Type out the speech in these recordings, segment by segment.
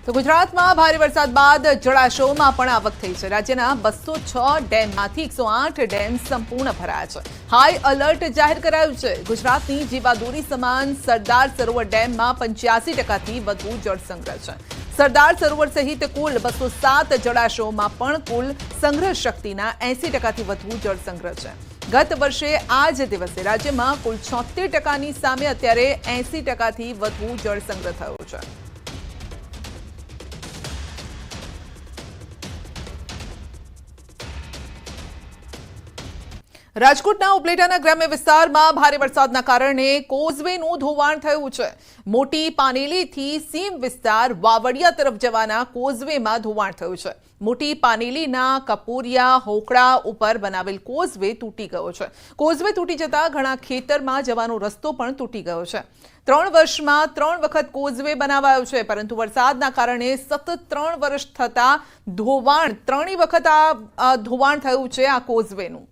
તો ગુજરાતમાં ભારે વરસાદ બાદ જળાશયોમાં પણ આવક થઈ છે। રાજ્યના 206 ડેમમાંથી 108 ડેમ સંપૂર્ણ ભરાયા છે। હાઈ એલર્ટ જાહેર કરાયું છે। ગુજરાતની જીવાદોરી સમાન સરદાર સરોવર ડેમમાં 85%થી વધુ જળસંગ્રહ છે। સરદાર સરોવર સહિત કુલ 207 જળાશયોમાં પણ કુલ સંગ્રહ શક્તિના 80%થી વધુ જળસંગ્રહ છે। ગત વર્ષે આ જ દિવસે રાજ્યમાં કુલ 76%ની સામે અત્યારે 80%થી વધુ જળસંગ્રહ થયો છે। રાજકોટના ઉપલેટાના ગ્રામ્ય વિસ્તારમાં ભારે વરસાદના કારણે કોઝવેનું ધોવાણ થયું છે। મોટી પાનેલીથી સીમ વિસ્તાર વાવડિયા તરફ જવાના કોઝવેમાં ધોવાણ થયું છે। મોટી પાનેલીના કપૂરિયા હોકડા ઉપર બનાવેલ કોઝવે તૂટી ગયો છે। કોઝવે તૂટી જતા ઘણા ખેતરમાં જવાનો રસ્તો પણ તૂટી ગયો છે। 3 વર્ષમાં 3 વખત કોઝવે બનાવાયો છે, પરંતુ વરસાદના કારણે સતત 3 વર્ષ થતા ધોવાણ 3 વખત આ ધોવાણ થયું છે આ કોઝવેનું।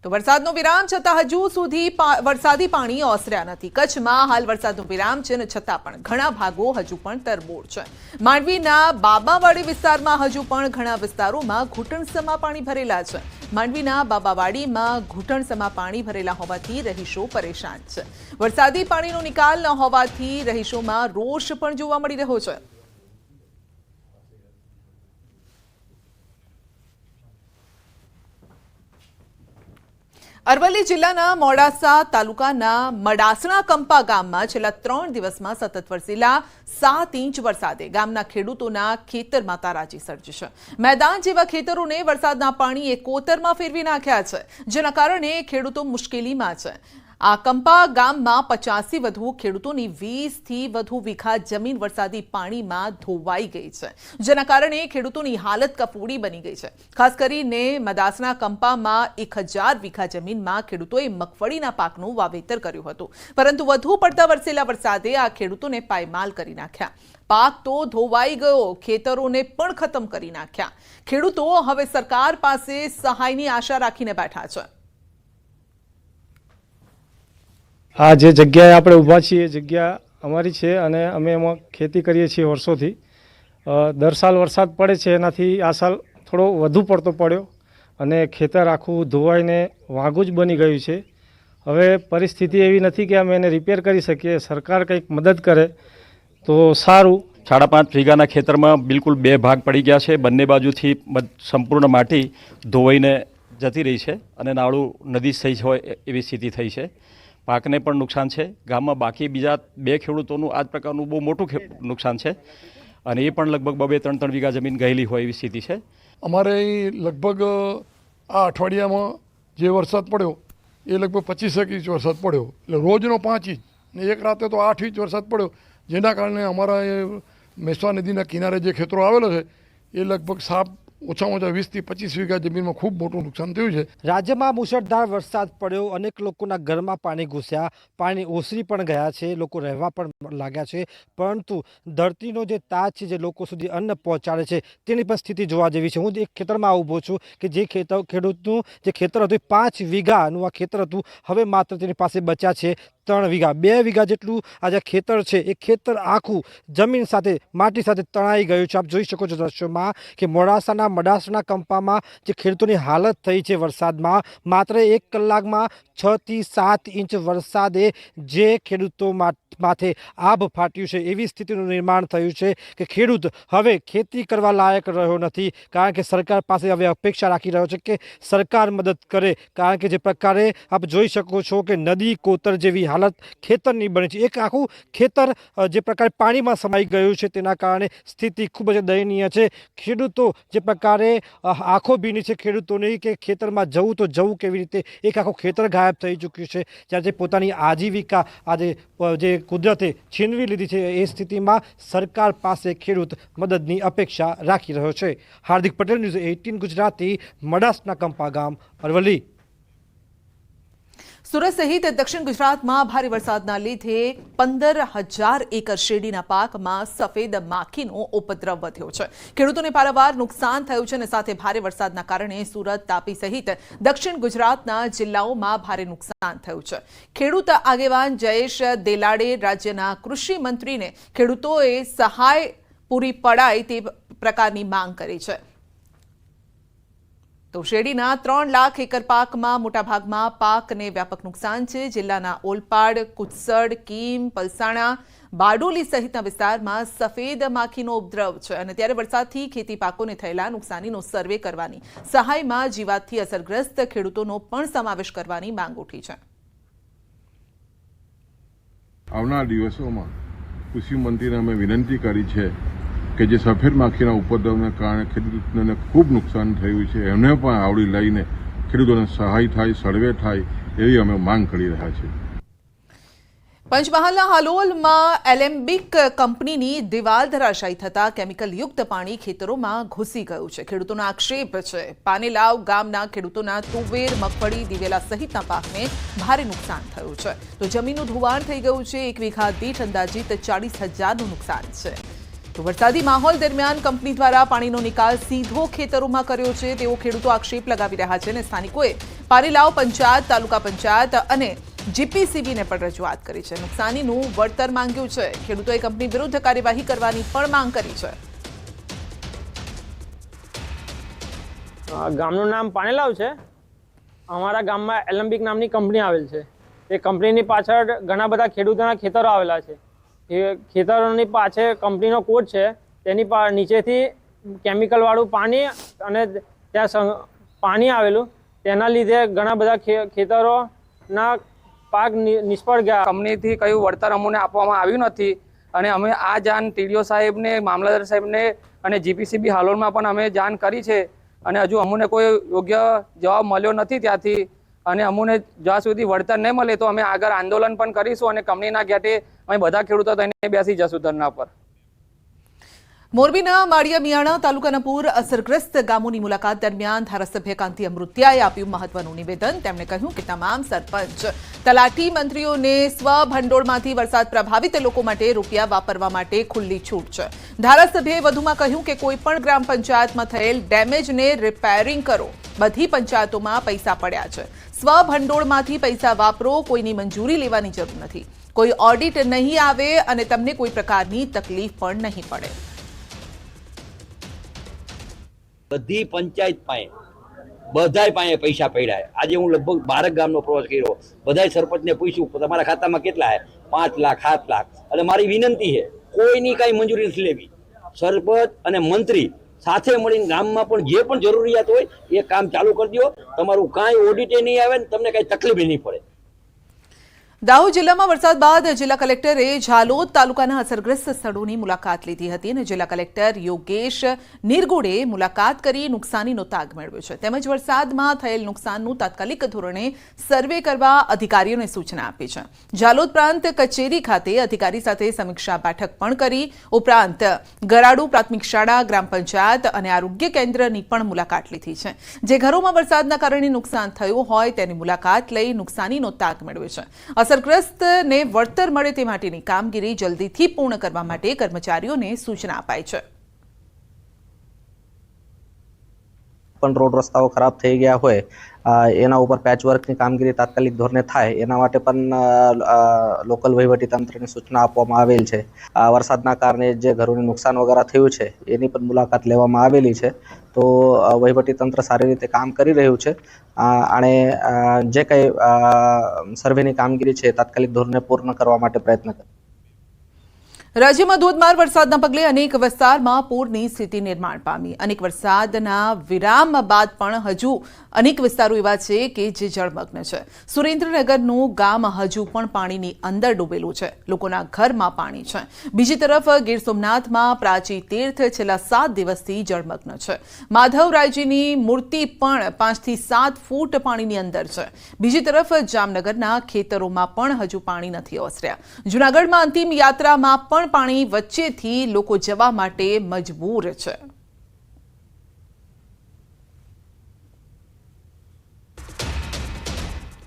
તો વરસાદનો વિરામ છતાં હજુ સુધી વરસાદી પાણી ઓસર્યા નથી। કચ્છમાં હાલ વરસાદનો વિરામ છે, છતાં પણ ઘણા ભાગો હજુ પણ તરબોળ છે। માંડવીના બાબાવાડી વિસ્તારમાં હજુ પણ ઘણા વિસ્તારોમાં ઘૂંટણસમા પાણી ભરેલા છે। માંડવીના બાબાવાડીમાં ઘૂંટણસમા પાણી ભરેલા હોવાથી રહીશો પરેશાન છે। વરસાદી પાણીનો નિકાલ ન હોવાથી રહીશોમાં રોષ પણ જોવા મળી રહ્યો છે। અરવલ્લી જિલ્લાના મોડાસા તાલુકાના મડાસણા કંપા ગામમાં છેલ્લા 3 દિવસમાં સતત વરસેલા 7 ઇંચ વરસાદે ગામના ખેડૂતોના ખેતરમાં તારાજી સર્જી છે। મેદાન જેવા ખેતરોને વરસાદના પાણીએ કોતરમાં ફેરવી નાખ્યા છે, જેના કારણે ખેડૂતો મુશ્કેલીમાં છે। આ કંપા ગામમાં 50થી વધુ ખેડૂતોની 20થી વધુ વીઘા જમીન વરસાદી પાણીમાં ધોવાઈ ગઈ છે, જેના કારણે ખેડૂતોની હાલત કફોડી બની ગઈ છે। ખાસ કરીને મદાસના કંપામાં 1000 વીઘા જમીનમાં ખેડૂતોએ મગફળીના પાકનું વાવેતર કર્યું હતું, પરંતુ વધુ પડતા વરસેલા વરસાદે આ ખેડૂતોને પાયમાલ કરી નાખ્યા। પાક તો ધોવાઈ ગયો, ખેતરોને પણ ખતમ કરી નાખ્યા। ખેડૂતો હવે સરકાર પાસે સહાયની આશા રાખીને બેઠા છે। આ જે જગ્યાએ આપણે ઊભા છીએ એ જગ્યા અમારી છે અને અમે એમાં ખેતી કરીએ છીએ વર્ષોથી। દર સાલ વરસાદ પડે છે, એનાથી આ સાલ થોડો વધુ પડતો પડ્યો અને ખેતર આખું ધોવાઈને વાંગું જ બની ગયું છે। હવે પરિસ્થિતિ એવી નથી કે અમે એને રિપેર કરી શકીએ। સરકાર કંઈક મદદ કરે તો સારું। 5.5 વીઘાના ખેતરમાં બિલકુલ 2 ભાગ પડી ગયા છે। બંને બાજુથી સંપૂર્ણ માટી ધોવાઈને જતી રહી છે અને નાળું નદી થઈ હોય એવી સ્થિતિ થઈ છે। પાકને પણ નુકસાન છે। ગામમાં બાકી બીજા 2 ખેડૂતોનું આ જ પ્રકારનું બહુ મોટું નુકસાન છે અને એ પણ લગભગ 2-3 વીઘા જમીન ગયેલી હોય એવી સ્થિતિ છે। અમારે અહીં લગભગ આ અઠવાડિયામાં જે વરસાદ પડ્યો એ લગભગ 25 ઇંચ વરસાદ પડ્યો, એટલે રોજનો 5 ઇંચ ને એક રાતે તો 8 ઇંચ વરસાદ પડ્યો, જેના કારણે અમારા એ મેશ્વા નદીના કિનારે જે ખેતરો આવેલો છે એ લગભગ ઓછામાં ઓછા 20થી 25 વીઘા જમીનમાં ખૂબ મોટું નુકસાન થયું છે। રાજ્યમાં મુશળધાર વરસાદ પડ્યો, અનેક લોકોના ઘરમાં પાણી ઘૂસ્યા, પાણી ઓસરી પણ ગયા છે, લોકો રહેવા પણ લાગ્યા છે, પરંતુ ધરતીનો જે તાજ છે, જે લોકો સુધી અન્ન પહોંચાડે છે, તેની પણ સ્થિતિ જોવા જેવી છે। હું એક ખેતરમાં ઊભો છું કે જે ખેડૂતનું જે ખેતર હતું 5 વીઘાનું આ ખેતર હતું, હવે માત્ર તેની પાસે બચ્યા છે 3 વીઘા। 2 વીઘા જેટલું આ જે ખેતર છે એ ખેતર આખું જમીન સાથે માટી સાથે તણાઈ ગયું છે। આપ જોઈ શકો છો દ્રશ્યોમાં કે મોડાસાના મડાસણા કંપામાં જે ખેડૂતોની હાલત થઈ છે વરસાદમાં, માત્ર 1 કલાકમાં 6 થી 7 ઇંચ વરસાદે જે ખેડૂતો માથે આભ ફાટ્યું છે એવી સ્થિતિનું નિર્માણ થયું છે કે ખેડૂત હવે ખેતી કરવા લાયક રહ્યો નથી, કારણ કે સરકાર પાસે હવે અપેક્ષા રાખી રહ્યો છે કે સરકાર મદદ કરે। કારણ કે જે પ્રકારે આપ જોઈ શકો છો કે નદી કોતર જેવી હાલત ખેતરની બની છે। એક આખું ખેતર જે પ્રકારે પાણીમાં સમાઈ ગયું છે, તેના કારણે સ્થિતિ ખૂબ જ દયનીય છે। ખેડૂતો જે પ્રકારે આંખો ભીની છે ખેડૂતોની કે ખેતરમાં જવું તો જવું કેવી રીતે, એક આખું ખેતર ગાયબ થઈ ચૂક્યું છે, જ્યારે પોતાની આજીવિકા આજે જે કુદરતે છીનવી લીધી છે એ સ્થિતિમાં સરકાર પાસે ખેડૂત મદદની અપેક્ષા રાખી રહ્યો છે। હાર્દિક પટેલ, ન્યૂઝ 18 ગુજરાતી, મડાસના કંપા ગામ, અરવલ્લી। સુરત સહિત દક્ષિણ ગુજરાતમાં ભારે વરસાદના લીધે 15,000 એકર શેરડીના પાકમાં સફેદ માખીનો ઉપદ્રવ વધ્યો છે. ખેડૂતોને પારાવાર નુકસાન થયું છે અને સાથે ભારે વરસાદના કારણે સુરત, તાપી સહિત દક્ષિણ ગુજરાતના જિલ્લાઓમાં ભારે નુકસાન થયું છે. ખેડૂત આગેવાન જયેશ દેલાડે રાજ્યના કૃષિ મંત્રીને ખેડૂતોએ સહાય પૂરી પડાય તે પ્રકારની માંગ કરી છે. તો શેરડીના 3 લાખ એકર પાકમાં મોટાભાગમાં પાકને વ્યાપક નુકસાન છે. જિલ્લાના ઓલપાડ, કુત્સડ, કીમ, પલસાણા, બારડોલી સહિતના વિસ્તારમાં સફેદ માખીનો ઉપદ્રવ છે અને ત્યારે વરસાદથી ખેતી પાકોને થયેલા નુકસાનીનો સર્વે કરવાની સહાયમાં જીવાતથી અસરગ્રસ્ત ખેડૂતોનો પણ સમાવેશ કરવાની માંગ ઉઠી છે. આવનાર દિવસોમાં કૃષિ મંત્રીને અમે વિનંતી કરી છે કે જે સફેદ માખીના ઉપદ્રવને કારણે ખેડૂતોને ખૂબ નુકસાન થયું છે એમને પણ આવડી લઈને ખેડૂતોને સહાય થાય, સર્વે થાય એવી અમે માંગ કરી રહ્યા છીએ. પંચમહાલના હાલોલમાં એલેમ્બિક કંપનીની દિવાલ ધરાશાયી થતા કેમિકલયુક્ત પાણી ખેતરોમાં ઘૂસી ગયું છે. ખેડૂતોનો આક્ષેપ છે પાનેલાવ ગામના ખેડૂતોના તુવેર, મગફળી, દિવેલા સહિતના પાકને ભારે નુકસાન થયું છે. તો જમીનનું ધોવાણ થઈ ગયું છે. 1 વીઘા દીઠ અંદાજિત 40,000નું નુકસાન છે. તો વરસાદી માહોલ દરમિયાન કંપની દ્વારા પાણીનો નિકાલ સીધો ખેતરોમાં કર્યો છે તેવો ખેડૂતો આક્ષેપ લગાવી રહ્યા છે અને સ્થાનિકોએ પારેલાવ પંચાયત, તાલુકા પંચાયત અને જીપીસીબીને પણ રજૂઆત કરી છે. નુકસાનીનું વળતર માંગ્યું છે. ખેડૂતોએ કંપની વિરુદ્ધ કાર્યવાહી કરવાની પણ માંગ કરી છે. ગામનું નામ પાનેલાવ છે. અમારા ગામમાં એલેમ્બિક નામની કંપની આવેલ છે. એ કંપનીની પાછળ ઘણા બધા ખેડૂતોના ખેતરો આવેલા છે. એ ખેતરોની પાછળ કંપનીનો કોટ છે. તેની નીચેથી કેમિકલવાળું પાણી અને ત્યાં પાણી આવેલું, તેના લીધે ઘણા બધા ખેતરોના પાક નિષ્ફળ ગયા. કંપનીથી કયું વળતર અમને આપવામાં આવ્યું નથી અને અમે આ જાણ ટીડીઓ સાહેબને, મામલતદાર સાહેબને અને જીપીસીબી હાલોલમાં પણ અમે જાણ કરી છે અને હજુ અમને કોઈ યોગ્ય જવાબ મળ્યો નથી ત્યાંથી. અને અમને જ્યાં સુધી વળતર નહીં મળે તો અમે આગળ આંદોલન પણ કરીશું અને કંપનીના ગેટે અમે બધા ખેડૂતો થઈને બેસી જશું ધરના પર. મોરબીના માળિયા મિયાણા તાલુકાના પૂર અસરગ્રસ્ત ગામોની મુલાકાત દરમિયાન ધારાસભ્ય કાંતિ અમૃતિયાએ આપ્યું મહત્વનું નિવેદન. તેમણે કહ્યું કે તમામ સરપંચ, તલાટી મંત્રીઓને સ્વભંડોળમાંથી વરસાદ પ્રભાવિત લોકો માટે રૂપિયા વાપરવા માટે ખુલ્લી છૂટ છે. ધારાસભ્યએ વધુમાં કહ્યું કે કોઈપણ ગ્રામ પંચાયતમાં થયેલ ડેમેજને રિપેરિંગ કરો. બધી પંચાયતોમાં પૈસા પડ્યા છે. સ્વભંડોળમાંથી પૈસા વાપરો. કોઈની મંજૂરી લેવાની જરૂર નથી. કોઈ ઓડિટ નહીં આવે અને તમને કોઈ પ્રકારની તકલીફ પણ નહીં પડે. બધી પંચાયત પાસે, બધાય પાસે પૈસા પડ્યા. આજે હું લગભગ 12 ગામનો પ્રવાસ કર્યો. બધાય સરપંચને પૂછ્યું તમારા ખાતામાં કેટલા છે? 5 લાખ, 7 લાખ. એટલે મારી વિનંતી છે કોઈની કાંઈ મંજૂરી નથી લેવી. સરપંચ અને મંત્રી સાથે મળીને ગામમાં પણ જે પણ જરૂરિયાત હોય એ કામ ચાલુ કરી દો. તમારું કાંઈ ઓડિટ નહીં આવે ને તમને કાંઈ તકલીફ નહીં પડે. દાહોદ જિલ્લામાં વરસાદ બાદ જિલ્લા કલેક્ટરે ઝાલોદ તાલુકાના અસરગ્રસ્ત સ્થળોની મુલાકાત લીધી હતી અને જિલ્લા કલેક્ટર યોગેશ નિરગુડે મુલાકાત કરી નુકસાનીનો તાગ મેળવ્યો છે. તેમજ વરસાદમાં થયેલ નુકસાનનું તાત્કાલિક ધોરણે સર્વે કરવા અધિકારીઓને સૂચના આપી છે. ઝાલોદ પ્રાંત કચેરી ખાતે અધિકારી સાથે સમીક્ષા બેઠક પણ કરી. ઉપરાંત ગરાડુ પ્રાથમિક શાળા, ગ્રામ પંચાયત અને આરોગ્ય કેન્દ્રની પણ મુલાકાત લીધી છે. જે ઘરોમાં વરસાદના કારણે નુકસાન થયું હોય તેની મુલાકાત લઈ નુકસાનીનો તાગ મેળવ્યો છે. અસરગ્રસ્તને વળતર મળે તે માટેની કામગીરી જલ્દીથી પૂર્ણ કરવા માટે કર્મચારીઓને સૂચના અપાઈ છે. પણ રોડ રસ્તાઓ ખરાબ થઈ ગયા હોય એના ઉપર પેચવર્કની કામગીરી તાત્કાલિક ધોરણે થાય એના માટે પણ લોકલ વહીવટીતંત્રને સૂચના આપવામાં આવેલ છે. વરસાદના કારણે જે ઘરોને નુકસાન વગેરે થયું છે એની પણ મુલાકાત લેવામાં આવેલી છે. તો વહીવટીતંત્ર સારી રીતે કામ કરી રહ્યું છે અને જે કંઈ સર્વેની કામગીરી છે તાત્કાલિક ધોરણે પૂર્ણ કરવા માટે પ્રયત્ન કરે. રાજ્યમાં ધોધમાર વરસાદના પગલે અનેક વિસ્તારમાં પૂરની સ્થિતિ નિર્માણ પામી. અનેક વરસાદના વિરામ બાદ પણ હજુ અનેક વિસ્તારો એવા છે કે જે જળમગ્ન છે. સુરેન્દ્રનગરનું ગામ હજુ પણ પાણીની અંદર ડૂબેલું છે. લોકોના ઘરમાં પાણી છે. બીજી તરફ ગીર સોમનાથમાં પ્રાચી તીર્થ છેલ્લા 7 દિવસથી જળમગ્ન છે. માધવરાયજીની મૂર્તિ પણ 5 થી 7 ફૂટ પાણીની અંદર છે. બીજી તરફ જામનગરના ખેતરોમાં પણ હજુ પાણી નથી ઓસર્યા. જૂનાગઢમાં અંતિમ યાત્રામાં પણ પાણી વચ્ચેથી લોકો જવા માટે મજબૂર છે.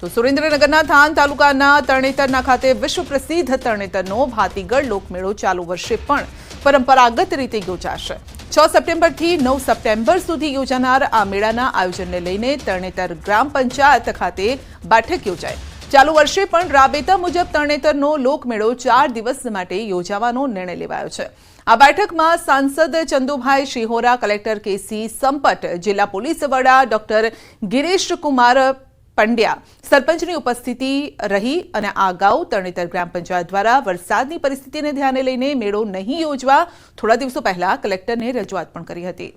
તો સુરેન્દ્રનગરના થાન તાલુકાના તરણેતરના ખાતે વિશ્વ પ્રસિદ્ધ તરણેતરનો ભાતીગળ લોકમેળો ચાલુ વર્ષે પણ પરંપરાગત રીતે યોજાશે। 6 સપ્ટેમ્બરથી 9 સપ્ટેમ્બર સુધી યોજાનાર આ મેળાના આયોજનને લઈને તરણેતર ગ્રામ પંચાયત ખાતે બેઠક યોજાઈ। ચાલુ વર્ષે પણ રાબેતા મુજબ તરણેતરનો લોકમેળો 4 દિવસ માટે યોજવાનો નિર્ણય લેવાયો છે। આ બેઠકમાં સાંસદ ચંદુભાઈ શિહોરા, કલેક્ટર કેસી સંપટ, જિલ્લા પોલીસ વડા ડોક્ટર ગિરીશ કુમાર પંડ્યા સરપંચની ઉપસ્થિતિ રહી અને આ અગાઉ તરણેતર ગ્રામ પંચાયત દ્વારા વરસાદની પરિસ્થિતિને ધ્યાને લઈને મેળો નહીં યોજવા થોડા દિવસો પહેલા કલેક્ટરને રજૂઆત પણ કરી હતી।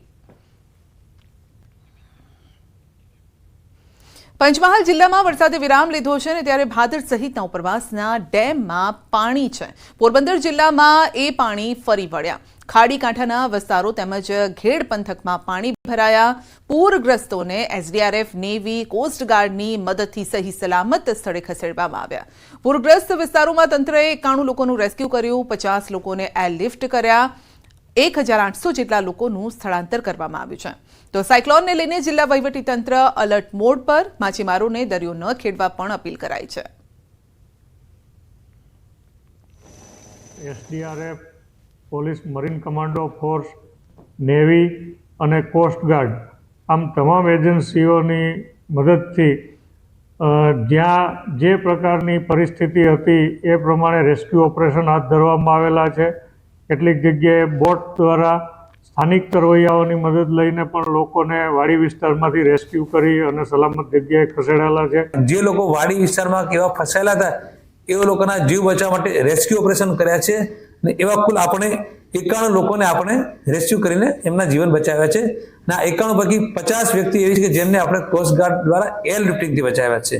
પંચમહાલ જિલ્લામાં વરસાદે વિરામ લીધો છે અને ત્યારે ભાદર સહિતના ઉપરવાસના ડેમમાં પાણી છે। પોરબંદર જિલ્લામાં એ પાણી ફરી વળ્યા। ખાડી કાંઠાના વિસ્તારો તેમજ ઘેડ પંથકમાં પાણી ભરાયા। પૂરગ્રસ્તોને એસડીઆરએફ, નેવી, કોસ્ટગાર્ડની મદદથી સહી સલામત સ્થળે ખસેડવામાં આવ્યા। પૂરગ્રસ્ત વિસ્તારોમાં તંત્રએ 91 લોકોનું રેસ્ક્યુ કર્યું, 50 લોકોને એરલિફ્ટ કર્યા, 1800 જેટલા લોકોનું સ્થળાંતર કરવામાં આવ્યું છે। તો સાયક્લોનને લઈને જિલ્લા વહીવટીતંત્ર અલર્ટ મોડ પર, માછીમારોને દરિયો ન ખેડવા પણ અપીલ કરાઈ છે। SDRF, police, marine commando force, navy અને કોસ્ટગાર્ડ આમ તમામ એજન્સીઓની મદદથી જ્યાં જે પ્રકારની પરિસ્થિતિ હતી એ પ્રમાણે રેસ્ક્યુ ઓપરેશન હાથ ધરવામાં આવેલા છે। કેટલીક જગ્યાએ બોટ દ્વારા સ્થાનિક તરવૈયાઓની મદદ લઈને પણ લોકોને વાડી વિસ્તારમાંથી રેસ્ક્યુ કરી અને સલામત જગ્યાએ ખસેડાયેલા છે। જે લોકો વાડી વિસ્તારમાં કેવા ફસાયેલા હતા એવા લોકોના જીવ બચાવવા માટે રેસ્ક્યુ ઓપરેશન કર્યા છે અને એવા કુલ આપણે 91 લોકોને આપણે રેસ્ક્યુ કરીને એમના જીવન બચાવ્યા છે। ના 91 પૈકી 50 વ્યક્તિ એવી છે કે જેમને આપણે કોસ્ટગાર્ડ દ્વારા એરલિફ્ટિંગથી બચાવ્યા છે।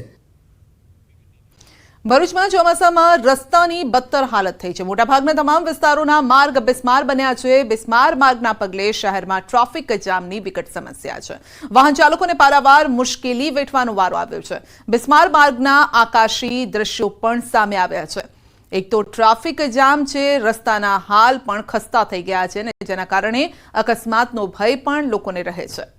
ભરૂચમાં ચોમાસામાં રસ્તાની બદતર હાલત થઈ છે। મોટાભાગના તમામ વિસ્તારોના માર્ગ બિસ્માર બન્યા છે। બિસ્માર માર્ગના પગલે શહેરમાં ટ્રાફિક જામની વિકટ સમસ્યા છે। વાહન ચાલકોને પારાવાર મુશ્કેલી વેઠવાનો વારો આવ્યો છે। બિસ્માર માર્ગના આકાશી દ્રશ્યો પણ સામે આવ્યા છે। એક તો ટ્રાફિક જામ છે, રસ્તાના હાલ પણ ખસ્તા થઈ ગયા છે અને જેના કારણે અકસ્માતનો ભય પણ લોકોને રહે છે।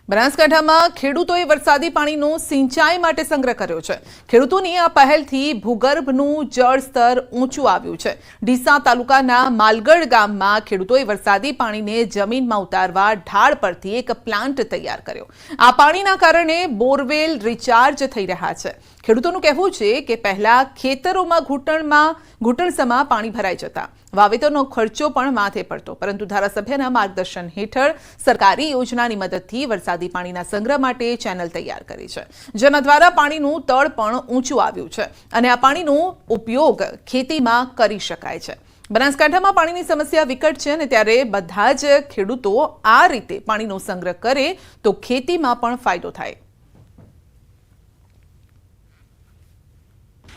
બનાસકાંઠામાં ખેડૂતોએ વરસાદી પાણીનો સિંચાઈ માટે સંગ્રહ કર્યો છે। ખેડૂતોની આ પહેલથી ભૂગર્ભનું જળસ્તર ઊંચું આવ્યું છે। ડીસા તાલુકાના માલગઢ ગામમાં ખેડૂતોએ વરસાદી પાણીને જમીનમાં ઉતારવા ઢાળ પરથી એક પ્લાન્ટ તૈયાર કર્યો। આ પાણીના કારણે બોરવેલ રિચાર્જ થઈ રહ્યા છે। ખેડૂતોનું કહેવું છે કે પહેલા ખેતરોમાં ઘૂંટણસમાં પાણી ભરાઈ જતા, વાવેતરનો ખર્ચો પણ માથે પડતો, પરંતુ ધારાસભ્યના માર્ગદર્શન હેઠળ સરકારી યોજનાની મદદથી વરસાદી પાણીના સંગ્રહ માટે ચેનલ તૈયાર કરી છે, જેના દ્વારા પાણીનું તળ પણ ઊંચું આવ્યું છે અને આ પાણીનો ઉપયોગ ખેતીમાં કરી શકાય છે। બનાસકાંઠામાં પાણીની સમસ્યા વિકટ છે અને ત્યારે બધા જ ખેડૂતો આ રીતે પાણીનો સંગ્રહ કરે તો ખેતીમાં પણ ફાયદો થાય।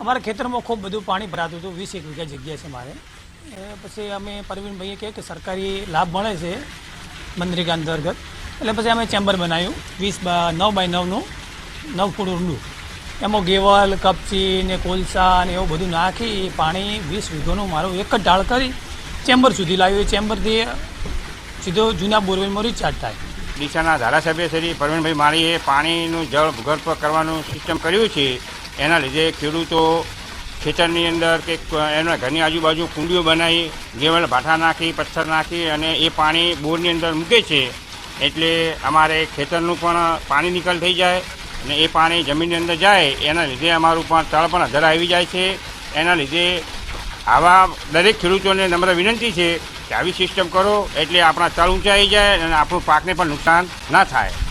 અમારા ખેતરમાં ખૂબ બધું પાણી ભરાતું હતું। 20 વીઘા જગ્યા છે મારે। પછી અમે પરવીનભાઈએ કહે કે સરકારી લાભ મળે છે મનરેગા અંતર્ગત, એટલે પછી અમે ચેમ્બર બનાવ્યું 9x9નું 9 ફૂટ ઊંડું। એમાં ગેવલ, કપચી ને કોલસા ને એવું બધું નાખી પાણી 20 વીઘાનું મારું એક જ ઢાળ કરી ચેમ્બર સુધી લાવ્યું। એ ચેમ્બરથી સીધો જૂના બોરવેલમાં રિચાર્જ થાય। ડીસાના ધારાસભ્ય શ્રી પરવીનભાઈ માળીએ પાણીનું જળ ભૂગર્ભ કરવાનું સિસ્ટમ કર્યું છે। એના લીધે ખેડૂતો ખેતરની અંદર કે એના ઘરની આજુબાજુ કુંડીઓ બનાવી ગેવલ ભાઠા નાખી, પથ્થર નાખી અને એ પાણી બોરની અંદર મૂકે છે, એટલે અમારે ખેતરનું પણ પાણી નિકાલ થઈ જાય અને એ પાણી જમીનની અંદર જાય, એના લીધે અમારું પણ તળ પણ અધર આવી જાય છે। એના લીધે આવા દરેક ખેડૂતોને નમ્ર વિનંતી છે કે આવી સિસ્ટમ કરો એટલે આપણા તળ ઊંચા આવી જાય અને આપણું પાકને પણ નુકસાન ના થાય।